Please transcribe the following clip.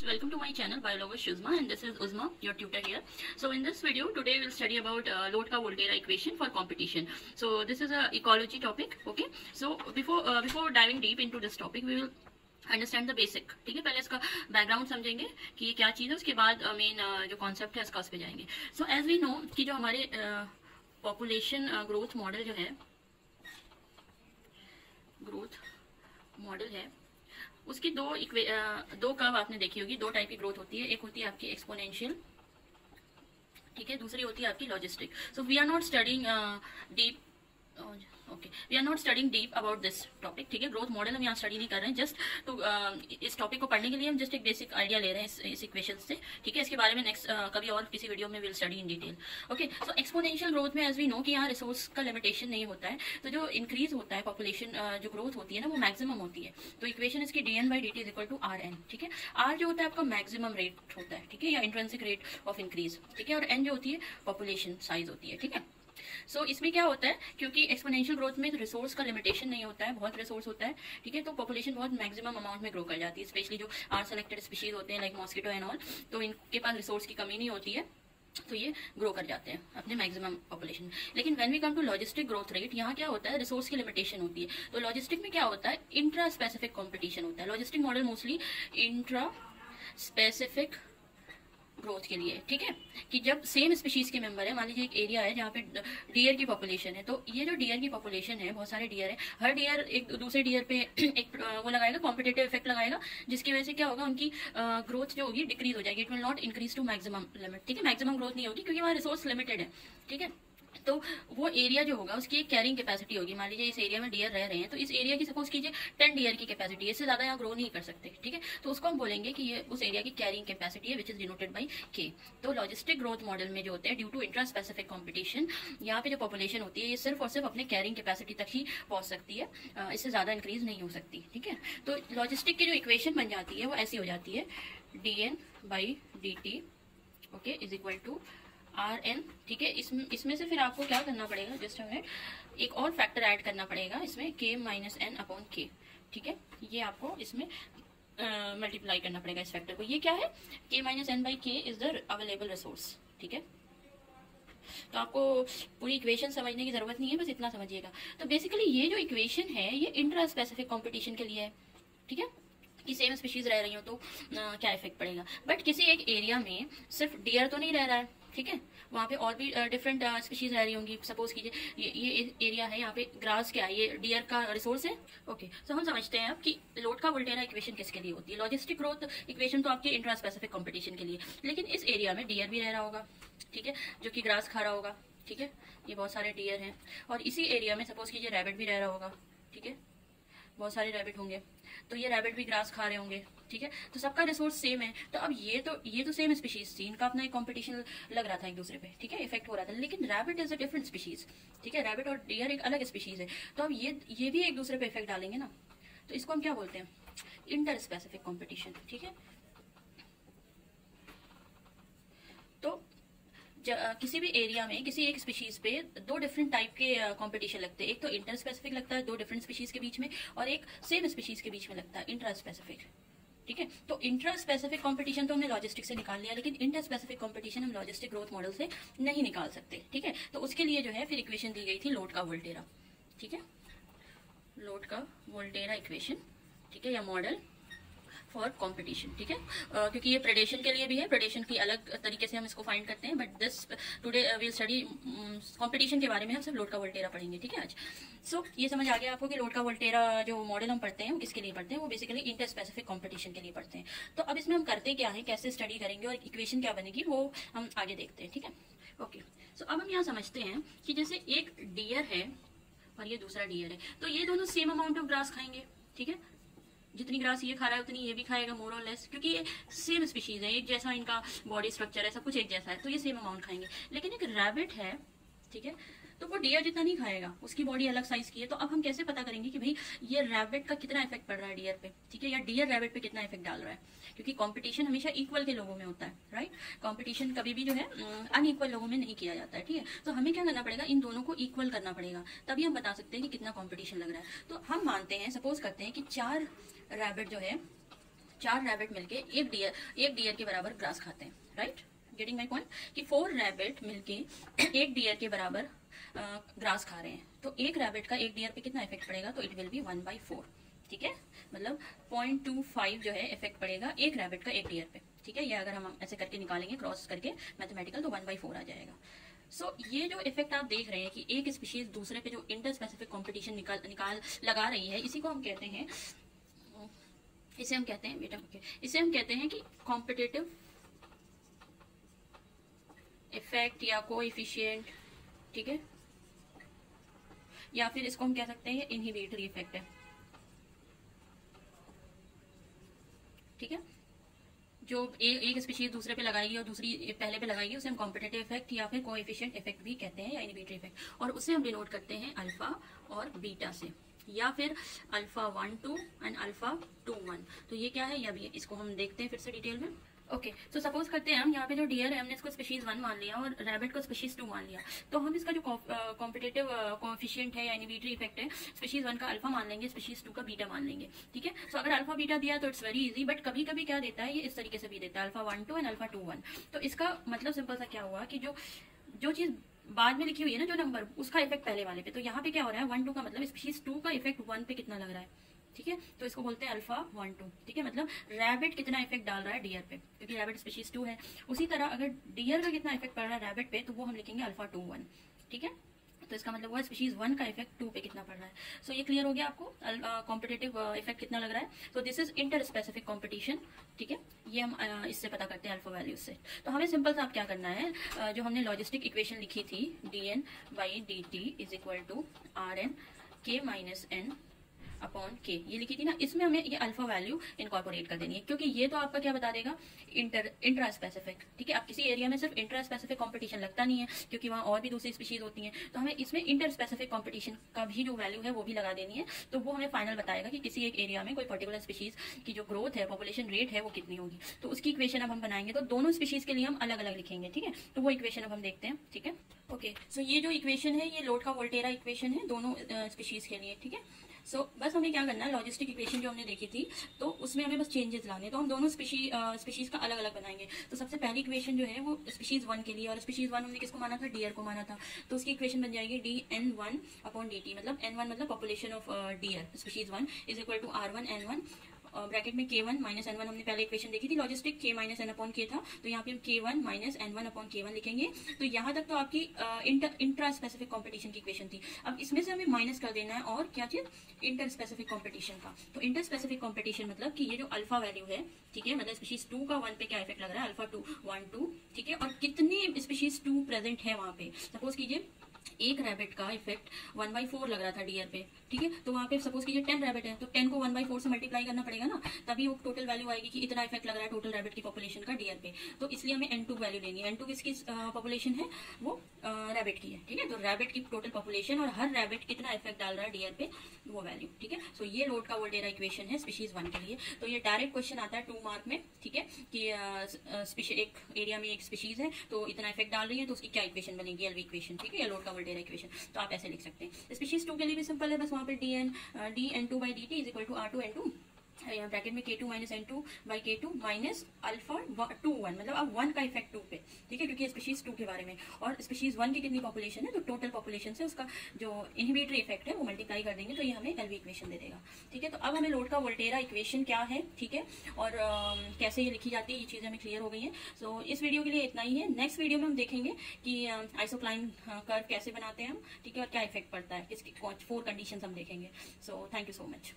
welcome to my channel Biologer Shuzma, and this is Uzma, your tutor here. So in this video today we'll study about Lotka-Volterra equation for competition. So this is a ecology topic. Okay, so before diving deep into this topic we will understand the basic. ठीक है, पहले इसका background समझेंगे कि ये क्या चीज़ है, उसके बाद मेन जो कॉन्सेप्ट है इसका उस पर जाएंगे. सो एज वी नो कि जो हमारे पॉपुलेशन ग्रोथ मॉडल जो है, ग्रोथ मॉडल है, उसकी दो कर्व आपने देखी होगी. दो टाइप की ग्रोथ होती है. एक होती है आपकी एक्सपोनेंशियल, ठीक है, दूसरी होती है आपकी logistic. So we are not studying deep, okay, we are not studying deep about this topic. ठीक है, ग्रोथ मॉडल हम यहाँ स्टडी नहीं कर रहे हैं. जस्ट टू इस टॉपिक को पढ़ने के लिए हम जस्ट एक बेसिक आइडिया ले रहे हैं इस इक्वेशन से. ठीक है, इसके बारे में नेक्स्ट कभी और किसी वीडियो में will study in detail. Okay, so exponential growth में एज वी नो कि यहाँ रिसोर्स का लिमिटेशन नहीं होता है. तो जो इंक्रीज होता है पॉपुलेशन, जो ग्रोथ होती है ना, वो मैक्सिमम होती है. तो इक्वेशन इसकी dn/dt is equal to rn. ठीक है, r जो होता है आपका मैक्सिमम रेट होता है, ठीक है, या इंट्रिंसिक रेट ऑफ इंक्रीज. ठीक है, और n जो होती है पॉपुलेशन साइज होती है. ठीक है, सो इसमें क्या होता है, क्योंकि एक्सपोनेंशियल ग्रोथ में रिसोर्स का लिमिटेशन नहीं होता है, बहुत रिसोर्स होता है. ठीक है, तो पॉपुलेशन बहुत मैक्सिमम अमाउंट में ग्रो कर जाती है. स्पेशली जो आर सेलेक्टेड स्पीशीज होते हैं लाइक मॉस्किटो एंड ऑल, तो इनके पास रिसोर्स की कमी नहीं होती है, तो ये ग्रो कर जाते हैं अपने मैक्सिमम पॉपुलेशन. लेकिन when we come to logistic growth rate, यहाँ क्या होता है, रिसोर्स की लिमिटेशन होती है. तो लॉजिस्टिक में क्या होता है, इंट्रा स्पेसिफिक कॉम्पिटिशन होता है. Logistic model mostly intra specific growth के लिए. ठीक है, कि जब सेम स्पीशीज के मेंबर है, मान लीजिए एक एरिया है जहाँ पे डियर की पॉपुलेशन है, तो ये जो डियर की पॉपुलेशन है, बहुत सारे डियर है, हर डियर एक दूसरे डियर पे एक वो लगाएगा, कॉम्पिटेटिव इफेक्ट लगाएगा, जिसकी वजह से क्या होगा, उनकी ग्रोथ जो होगी डिक्रीज हो जाएगी. It will not increase to maximum limit. ठीक है, मैक्सिमम ग्रोथ नहीं होगी क्योंकि वहाँ रिसोर्स लिमिटेड है. ठीक है, तो वो एरिया जो होगा उसकी एक कैरिंग कैपेसिटी होगी. मान लीजिए इस एरिया में डियर रह रहे हैं, तो इस एरिया की सपोज कीजिए 10 डियर की कैपेसिटी है, इससे ज्यादा यहाँ ग्रो नहीं कर सकते. ठीक है, तो उसको हम बोलेंगे कि ये उस एरिया की कैरिंग कैपेसिटी है, विच इज डिनोटेड बाई के. तो लॉजिस्टिक ग्रोथ मॉडल में जो होते हैं, due to intraspecific competition, यहाँ पे जो पॉपुलेशन होती है ये सिर्फ और सिर्फ अपने कैरिंग कैपेसिटी तक ही पहुंच सकती है, इससे ज्यादा इंक्रीज नहीं हो सकती. ठीक है, तो लॉजिस्टिक की जो इक्वेशन बन जाती है वो ऐसी हो जाती है, dn/dt okay is equal to rn. ठीक है, इसमें से फिर आपको क्या करना पड़ेगा, जस्ट अ मिनट, एक और फैक्टर ऐड करना पड़ेगा इसमें, k - n अपॉन k. ठीक है, ये आपको इसमें मल्टीप्लाई करना पड़ेगा इस फैक्टर को. ये क्या है, k - n/k is the available resource. ठीक है, तो आपको पूरी इक्वेशन समझने की जरूरत नहीं है, बस इतना समझिएगा. तो बेसिकली ये जो इक्वेशन है ये इंट्रा स्पेसिफिक कॉम्पिटिशन के लिए है. ठीक है, कि सेम स्पीशीज रह रही हो तो क्या इफेक्ट पड़ेगा. बट किसी एक एरिया में सिर्फ डियर तो नहीं रह रहा है. ठीक है, वहाँ पे और भी डिफरेंट स्पीशीज रह रही होंगी. सपोज कीजिए ये एरिया है, यहाँ पे ग्रास क्या है, ये डियर का रिसोर्स है. ओके, सो हम समझते हैं अब कि लोटका-वोल्टेरा इक्वेशन किसके लिए होती है. लॉजिस्टिक ग्रोथ इक्वेशन तो आपकी इंट्रा स्पेसिफिक कॉम्पिटिशन के लिए, लेकिन इस एरिया में डियर भी रह रहा होगा. ठीक है, जो कि ग्रास खा रहा होगा. ठीक है, ये बहुत सारे डियर हैं, और इसी एरिया में सपोज कीजिए रैबिट भी रह रहा होगा. ठीक है, बहुत सारे रैबिट होंगे, तो ये रैबिट भी ग्रास खा रहे होंगे. ठीक है, तो सबका रिसोर्स सेम है. तो अब ये तो सेम स्पीशीज थी, इनका अपना एक कंपटीशन लग रहा था एक दूसरे पे. ठीक है, इफेक्ट हो रहा था, लेकिन rabbit is a different species. ठीक है, रैबिट और डियर एक अलग स्पीशीज है. तो अब ये भी एक दूसरे पे इफेक्ट डालेंगे ना, तो इसको हम क्या बोलते हैं, इंटर स्पेसिफिक कॉम्पिटिशन. ठीक है, तो किसी भी एरिया में किसी एक स्पीशीज पे दो डिफरेंट टाइप के कंपटीशन लगते हैं. एक तो इंटर स्पेसिफिक लगता है दो डिफरेंट स्पीशीज के बीच में, और एक सेम स्पीशीज के बीच में लगता है इंट्रा स्पेसिफिक. ठीक है, तो इंट्रा स्पेसिफिक कंपटीशन तो हमने लॉजिस्टिक से निकाल लिया, लेकिन इंटर स्पेसिफिक कंपटीशन हम लॉजिस्टिक ग्रोथ मॉडल से नहीं निकाल सकते. ठीक है, तो उसके लिए जो है फिर इक्वेशन दी गई थी लोटका-वोल्टेरा. ठीक है, लोटका-वोल्टेरा इक्वेशन. ठीक है, या मॉडल फॉर कॉम्पिटिशन. ठीक है, क्योंकि ये प्रेडेशन के लिए भी है, प्रेडेशन की अलग तरीके से हम इसको फाइंड करते हैं, but this today we study competition के बारे में हम सब लोटका-वोल्टेरा पढ़ेंगे. ठीक है, आज सो ये समझ आ गया आपको कि लोटका-वोल्टेरा जो मॉडल हम पढ़ते हैं वो किसके लिए पढ़ते हैं, वो बेसिकली इंटर स्पेसिफिक कॉम्पिटिशन के लिए पढ़ते हैं. तो अब इसमें हम करते क्या है, कैसे स्टडी करेंगे और इक्वेशन क्या बनेगी, वो हम आगे देखते हैं. ठीक है, ओके, सो अब हम यहाँ समझते हैं कि जैसे एक डियर है और ये दूसरा डियर है, तो ये दोनों सेम अमाउंट ऑफ ग्रास खाएंगे. ठीक है, जितनी ग्रास ये खा रहा है उतनी ये भी खाएगा, मोर और लेस, क्योंकि ये सेम स्पीशीज है, एक जैसा इनका बॉडी स्ट्रक्चर है, सब कुछ एक जैसा है, तो ये सेम अमाउंट खाएंगे. लेकिन एक रैबिट है, ठीक है, तो वो डियर जितना नहीं खाएगा, उसकी बॉडी अलग साइज की है. तो अब हम कैसे पता करेंगे कि भाई ये रैबिट का कितना इफेक्ट पड़ रहा है डियर पे. ठीक है, या डियर रैबिट पे कितना इफेक्ट डाल रहा है, क्योंकि कंपटीशन हमेशा इक्वल के लोगों में होता है. राइट, कंपटीशन कभी भी जो है अनइक्वल लोगों में नहीं किया जाता है. ठीक है, तो हमें क्या करना पड़ेगा, इन दोनों को इक्वल करना पड़ेगा, तभी हम बता सकते हैं कि कितना कंपटीशन लग रहा है. तो हम मानते हैं, सपोज करते हैं कि 4 रैबिट जो है 4 रैबिट मिलके एक डियर के बराबर ग्रास खाते हैं, राइट? गेटिंग माई पॉइंट कि 4 रैबिट मिलके एक डियर के बराबर ग्रास खा रहे हैं, तो एक रैबिट का एक डियर पे कितना इफेक्ट पड़ेगा? तो इट विल बी 1/4, ठीक है? मतलब 0.25 जो है इफेक्ट पड़ेगा एक रैबिट का एक डियर पे, ठीक है? ये अगर हम ऐसे करके निकालेंगे क्रॉस करके मैथमेटिकल, तो 1/4 आ जाएगा। सो ये जो इफेक्ट आप देख रहे हैं कि एक स्पीशीज दूसरे पे जो इंटर स्पेसिफिक कॉम्पिटिशन निकाल लगा रही है, इसी को हम कहते हैं, इसे हम कहते हैं बेटा, इसे हम कहते हैं कि कॉम्पिटिटिव इफेक्ट या कोएफिशिएंट, ठीक है? या फिर इसको हम कह सकते हैं इनहिबिटरी इफेक्ट है, ठीक है? जो एक स्पीशीज दूसरे पे लगाएगी और दूसरी पहले पे लगाएगी, उसे हम कॉम्पिटिटिव इफेक्ट या फिर कोएफिशिएंट इफेक्ट भी कहते हैं, या इनहिबिटरी इफेक्ट, और उसे हम डिनोट करते हैं अल्फा और बीटा से, या फिर अल्फा 1 2 एंड अल्फा 2 1। तो ये क्या है, या भी इसको हम देखते हैं फिर से डिटेल में। ओके, सो सपोज करते हैं हम यहाँ पे जो डियर है हमने इसको स्पीशीज 1 मान लिया और रैबिट को स्पीशीज 2 मान लिया, तो हम इसका जो कॉम्पिटिटिव कोएफिशिएंट है या इनहिबिटरी इफेक्ट है, स्पीशीज 1 का अल्फा मान लेंगे, स्पीशीज 2 का बीटा मान लेंगे, ठीक है? सो अगर अल्फा बीटा दिया तो इट्स वेरी इजी, बट कभी कभी क्या देता है, ये इस तरीके से भी देता है, अल्फा 1 2 एंड अल्फा 2 1। तो इसका मतलब सिंपल सा क्या हुआ कि जो चीज बाद में लिखी हुई है ना, जो नंबर, उसका इफेक्ट पहले वाले पे, तो यहाँ पे क्या हो रहा है, 1 2 का मतलब स्पीशीज 2 का इफेक्ट 1 पे कितना लग रहा है, ठीक है? तो इसको बोलते हैं अल्फा 1 2, ठीक है? मतलब रैबिट कितना इफेक्ट डाल रहा है डियर पे, क्योंकि रैबिट स्पीशीज 2 है। उसी तरह अगर डियर का कितना इफेक्ट पड़ रहा है रैबिट पे, तो वो हम लिखेंगे अल्फा 2 1, ठीक है? तो इसका मतलब हुआ स्पीशीज 1 का इफेक्ट 2 पे कितना पड़ रहा है। सो ये क्लियर हो गया आपको कॉम्पिटिटिव इफेक्ट कितना लग रहा है। तो this is inter specific competition, ठीक है? ये हम इससे पता करते हैं अल्फा वैल्यू से। तो हमें सिंपल सा आप क्या करना है, जो हमने लॉजिस्टिक इक्वेशन लिखी थी, dn/dt is equal to Rn k - n upon के, ये लिखी थी ना, इसमें हमें ये अल्फा वैल्यू इनकॉर्पोरेट कर देनी है, क्योंकि ये तो आपका क्या बता देगा, इंट्रा स्पेसिफिक, ठीक है? आप किसी एरिया में सिर्फ इंट्रा स्पेसिफिक कॉम्पिटिशन लगता नहीं है, क्योंकि वहाँ और भी दूसरी स्पीशीज होती हैं, तो हमें इसमें इंटर स्पेसिफिक कॉम्पिटिशन का भी जो वैल्यू है वो भी लगा देनी है। तो वो हमें फाइनल बताएगा कि किसी एक एरिया में कोई पर्टिकुलर स्पीशीज की जो ग्रोथ है, पॉपुलेशन रेट है, वो कितनी होगी। तो उसकी इक्वेशन अब हम बनाएंगे, तो दोनों स्पीशीज के लिए हम अलग अलग लिखेंगे, ठीक है? तो वो इक्वेशन अब हम देखते हैं, ठीक है? ओके, सो ये जो इक्वेशन है, ये लोड का वोल्टेरा इक्वेशन है दोनों स्पीशीज के लिए, ठीक है? सो बस हमें क्या करना है, लॉजिस्टिक इक्वेशन जो हमने देखी थी, तो उसमें हमें बस चेंजेस लाने, तो हम दोनों स्पीशीज का अलग अलग बनाएंगे। तो सबसे पहली इक्वेशन जो है वो स्पीशीज 1 के लिए, और स्पीशीज 1 हमने किसको माना था, डियर को माना था, तो उसकी इक्वेशन बन जाएगी dn1/dt, मतलब n1 मतलब population of dear species 1 is equal to R1 n1 bracket में k1 - n1 हमने पहले इक्वेशन देखी थी लॉजिस्टिक, k - n/k था, तो यहाँ पे हम k1 - n1/k1 लिखेंगे। तो यहाँ तक तो आपकी इंट्रा स्पेसिफिक कॉम्पिटिशन की इक्वेशन थी। अब इसमें से हमें माइनस कर देना है और क्या चीज, इंटर स्पेसिफिक कॉम्पिटिशन का। तो इंटर स्पेसिफिक कॉम्पिटिशन मतलब कि ये जो अल्फा वैल्यू है, ठीक है, मतलब स्पीशीज 2 का 1 पे क्या इफेक्ट लग रहा है, अल्फा 2 1 2, ठीक है? और कितनी स्पीशीज 2 प्रेजेंट है वहां पे, सपोज कीजिए एक रैबिट का इफेक्ट 1/4 लग रहा था डियर पे, ठीक है? तो वहां पे सपोज कीजिए 10 रैबिट है, तो 10 को 1/4 से मल्टीप्लाई करना पड़ेगा ना, तभी वो टोटल वैल्यू आएगी कि इतना इफेक्ट लग रहा है टोटल रैबिट की पॉपुलेशन का डियर पे। तो इसलिए हमें n2 वैल्यू लेनी है। n2 किसकी पॉपुलेशन है, वो रैबिट की है, ठीक है? तो रैबिट की टोटल पॉपुलेशन और हर रैबिट कितना इफेक्ट डाल रहा है डियर पे, वो वैल्यू, ठीक है? सो ये लोड का वोल्टेरा इक्वेशन है स्पीशीज 1 के लिए। तो ये डायरेक्ट क्वेश्चन आता है 2 मार्क में, ठीक है? कि एक एरिया में एक स्पीशीज है, तो इतना इफेक्ट डाल रही है, तो उसकी क्या इक्वेशन बनेगी, एलवी इक्वेशन, ठीक है? या लोड का वोल्टेरा इक्वेशन। तो आप ऐसे लिख सकते हैं। स्पीशीज 2 के लिए भी सिंपल है, बस वहां पे dn2/dt is equal to R2 n2, bracket में k2 - n2/k2 माइनस अल्फा 2 1, मतलब अब 1 का इफेक्ट 2 पे, ठीक है? क्योंकि स्पीशीज 2 के बारे में, और स्पीशीज 1 की कितनी पॉपुलेशन है, तो टोटल पॉपुलेशन से उसका जो इनहिबिटरी इफेक्ट है वो मल्टीप्लाई कर देंगे, तो ये हमें एलवी इक्वेशन दे देगा, ठीक है? तो अब हमें लोड का वोल्टेरा इक्वेशन क्या है, ठीक है, और कैसे ये लिखी जाती है, ये चीजें हमें क्लियर हो गई हैं। सो इस वीडियो के लिए इतना ही है। नेक्स्ट वीडियो में हम देखेंगे कि आइसोक्लाइन कर्व कैसे बनाते हैं हम, ठीक है, और क्या इफेक्ट पड़ता है, किसकी 4 कंडीशन हम देखेंगे। So thank you so much.